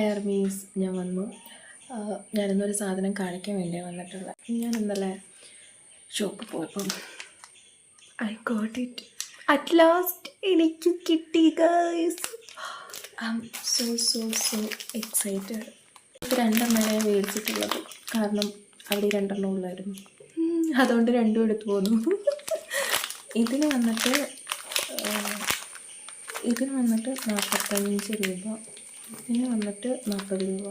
Armies ഞാൻ വന്നു. ഞാനിന്നൊരു സാധനം കാണിക്കാൻ വേണ്ടിയാണ് വന്നിട്ടുള്ളത്. ഞാൻ ഇന്നലെ ഷോപ്പിൽ പോയപ്പം I got it at last. എനിക്ക് കിട്ടി guys. I am so excited. ഇത് രണ്ടെണ്ണമാണ് മേടിച്ചിട്ടുള്ളത്, കാരണം അവിടെ രണ്ടെണ്ണം ഉള്ളായിരുന്നു. അതുകൊണ്ട് രണ്ടും എടുത്തു പോന്നു. ഇതിന് വന്നിട്ട് 45 രൂപ, ഇതിന് വന്നിട്ട് 40 രൂപ.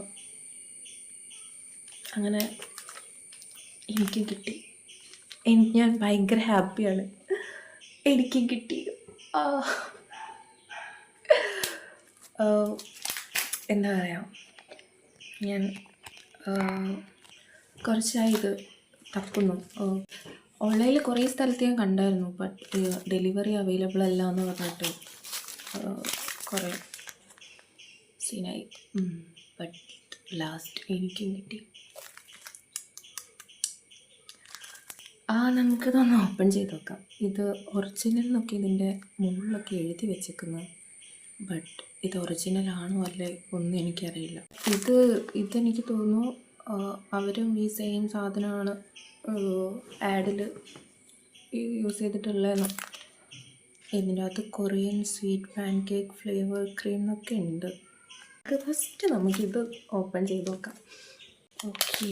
അങ്ങനെ എനിക്കും കിട്ടി. ഞാൻ ഭയങ്കര ഹാപ്പിയാണ്. എനിക്കും കിട്ടി. എന്താ പറയുക, ഞാൻ കുറച്ചായി ഇത് തപ്പുന്നു. ഓൺലൈനിൽ കുറേ സ്ഥലത്ത് ഞാൻ കണ്ടായിരുന്നു, ബട്ട് ഡെലിവറി അവൈലബിൾ അല്ല എന്ന് പറഞ്ഞിട്ട് കുറേ സീനായി. ബട്ട് ലാസ്റ്റ് എനിക്കും കിട്ടി. നമുക്കിതൊന്ന് ഓപ്പൺ ചെയ്ത് നോക്കാം. ഇത് ഒറിജിനൽ എന്നൊക്കെ ഇതിൻ്റെ മുകളിലൊക്കെ എഴുതി വെച്ചേക്കുന്നത്, ബട്ട് ഇത് ഒറിജിനൽ ആണോ അല്ലേ ഒന്നും എനിക്കറിയില്ല. ഇതെനിക്ക് തോന്നുന്നു അവരും ഈ സെയിം സാധനമാണ് ആഡിൽ യൂസ് ചെയ്തിട്ടുള്ളതെന്ന്. ഇതിൻ്റെ അകത്ത് Korean sweet pan cake flavour cream എന്നൊക്കെ ഉണ്ട്. ഫസ്റ്റ് നമുക്കിത് ഓപ്പൺ ചെയ്ത് നോക്കാം. ഓക്കെ,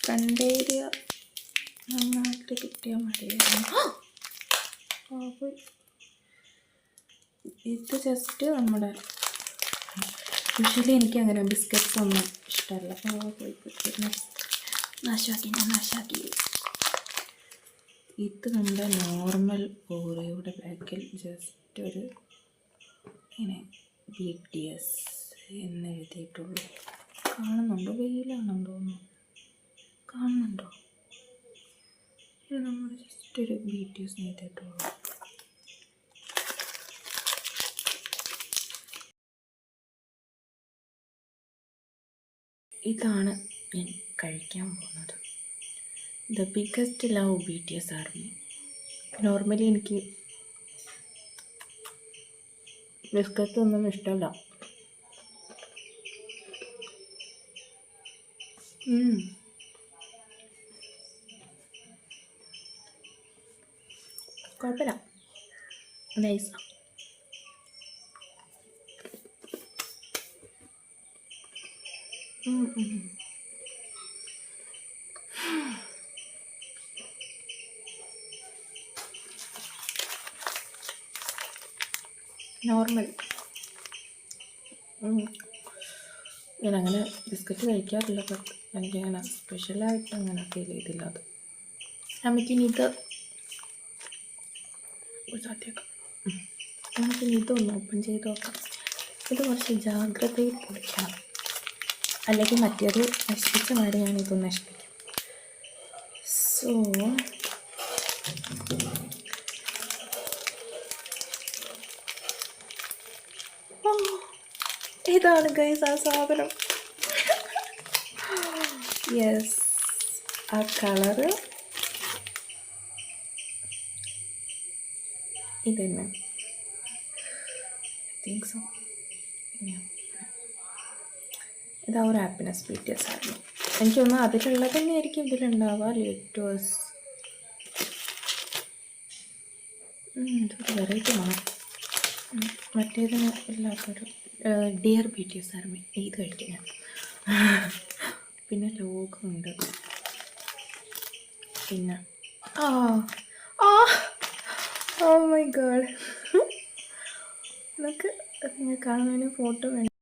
കണ്ടേരിയ നന്നായിട്ട് കിട്ടിയാൽ മതിയായിരുന്നു. ഇത് ജസ്റ്റ് നമ്മുടെ യൂഷ്വലി എനിക്ക് അങ്ങനെ ബിസ്ക്കറ്റ്സ് ഒന്നും ഇഷ്ടമല്ല. നാശാക്കി. ഇത് നമ്മുടെ നോർമൽ ഓറിയോയുടെ ബാക്കിൽ ജസ്റ്റ് ഒരു ഇങ്ങനെ BTS എന്ന് എഴുതിയിട്ടുള്ളൂ. കാണുന്നുണ്ടോ? വെയിലാണെന്ന് തോന്നുന്നു. കാണുന്നുണ്ടോ? ഇത് നമ്മൾ ജസ്റ്റ് ഒരു BTS എഴുതിയിട്ടുള്ളൂ. ഇതാണ് ഞാൻ കഴിക്കാൻ പോകുന്നത്. The biggest love BTS army. Normally എനിക്ക് ബിസ്ക്കറ്റ് ഒന്നും ഇഷ്ടമല്ല. കുഴപ്പമില്ല, നൈസാണ്. നോർമൽ. ഞാനങ്ങനെ ബിസ്ക്കറ്റ് കഴിക്കാറില്ല, ബട്ട് എനിക്കങ്ങനെ സ്പെഷ്യലായിട്ട് അങ്ങനെ ഫീൽ ചെയ്തില്ല. അത് നമുക്കിനി ഇതൊന്ന് ഓപ്പൺ ചെയ്ത് നോക്കാം. ഇത് കുറച്ച് ജാഗ്രതയിൽ പൊളിക്കണം, അല്ലെങ്കിൽ മറ്റേത് നശിപ്പിച്ച മാതിരി ഞാനിതൊന്ന് നശിപ്പിക്കാം. സോ ഇതാണ് ഗൈസ് ആ സാധനം. യെസ്, ആ കളറ് ഇതന്നെ. Think so. ഇതാ ഒരു ഹാപ്പിനെസ് BTS ആയിരുന്നു. എനിക്ക് തോന്നുന്നു അതിലുള്ളത് തന്നെ ആയിരിക്കും ഇതിലുണ്ടാവുക. ലിറ്റോസ് ഇതൊരു വെറൈറ്റി ആണ്. മറ്റേതിന് ഇല്ലാത്തൊരു ഡിയർ BTS ആർമി. ഇത് കഴിക്കും ഞാൻ. പിന്നെ ലോഗോ ഉണ്ട്. പിന്നെ ഓ മൈ ഗോഡ്, നിങ്ങൾ കാണുന്നതിന് ഫോട്ടോ വേണം.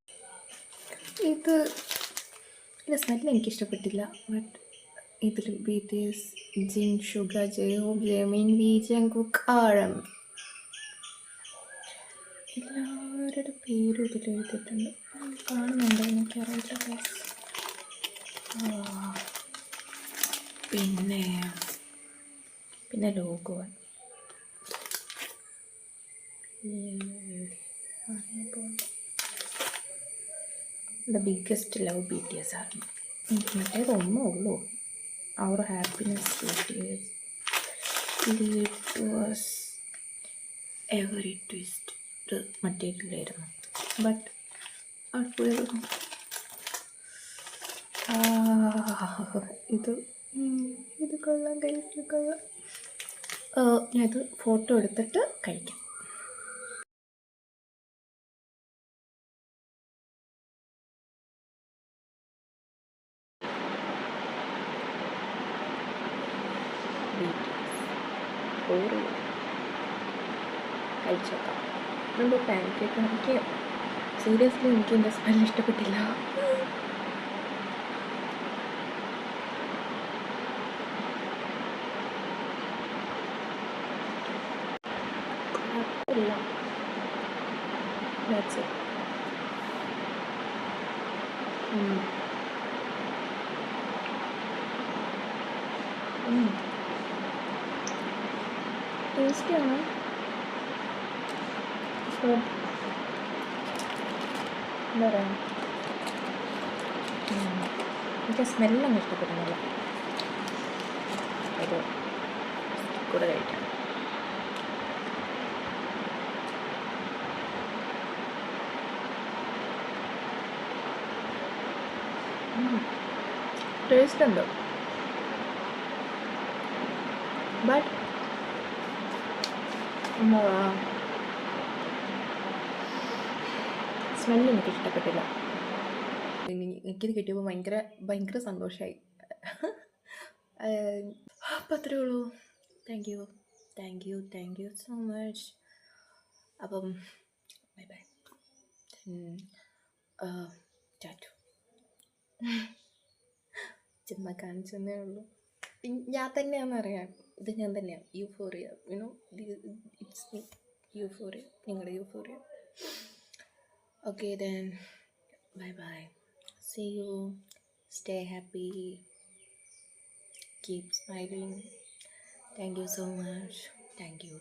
ഇതിൻ്റെ സ്മെല്ല് എനിക്കിഷ്ടപ്പെട്ടില്ല, ബട്ട് ഇതിൽ BTS, ജിൻ, ഷുഗർ, ജെയോബ്, ജെമിൻ, വി, ജങ്കുക്ക്, RM എല്ലാവരുടെ പേരും ഇതിൽ എഴുതിയിട്ടുണ്ട്. കാണുന്നുണ്ടോ എനിക്കറിയില്ല. പിന്നെ logo. The biggest love BTS army. എനിക്ക് മറ്റേതൊന്നേ ഉള്ളൂ. അവർ ഹാപ്പിനെസ് BTS. എവറി ട്വിസ്റ്റ് മറ്റേതിലായിരുന്നു. ബട്ട് അപ്പോഴും ഇത് ഇത് കൊള്ളാം, കഴിച്ചു കൊള്ളാം. ഞാനത് ഫോട്ടോ എടുത്തിട്ട് കഴിക്കാം. കഴിച്ചേക്കാം. എന്തോ പാൻ കേക്ക് എനിക്ക് സീരിയസ്ലി എനിക്ക് എൻ്റെ സ്മെല്ല് ഇഷ്ടപ്പെട്ടില്ല. കുഴപ്പമില്ല. That's it. ടേസ്റ്റിയാണ്. പക്ഷേ എന്താ പറയുക, എനിക്ക് സ്മെല്ലൊന്നും ഇഷ്ടപ്പെടുന്നില്ല. ഒരു കൂടെ കഴിക്കാം. ടേസ്റ്റ് ഉണ്ട്, ബട്ട് എന്താ സ്മെല്ല് എനിക്ക് ഇഷ്ടപ്പെട്ടില്ല. എനിക്കിത് കിട്ടിയപ്പോൾ ഭയങ്കര ഭയങ്കര സന്തോഷമായി. അപ്പം അത്രേ ഉള്ളൂ. Thank you thank you thank you so much. അപ്പം ബൈ ബൈ. ടാറ്റു. ചുമ്മാ കാണിച്ചെന്നേ ഉള്ളൂ. ഞാൻ തന്നെയാണെന്നറിയാം, ഇത് ഞാൻ തന്നെയാണ്. Euphoria, you know, it's me. Euphoria, നിങ്ങളുടെ Euphoria. Okay then, bye bye. See you. Stay happy. Keep smiling. Thank you so much. Thank you.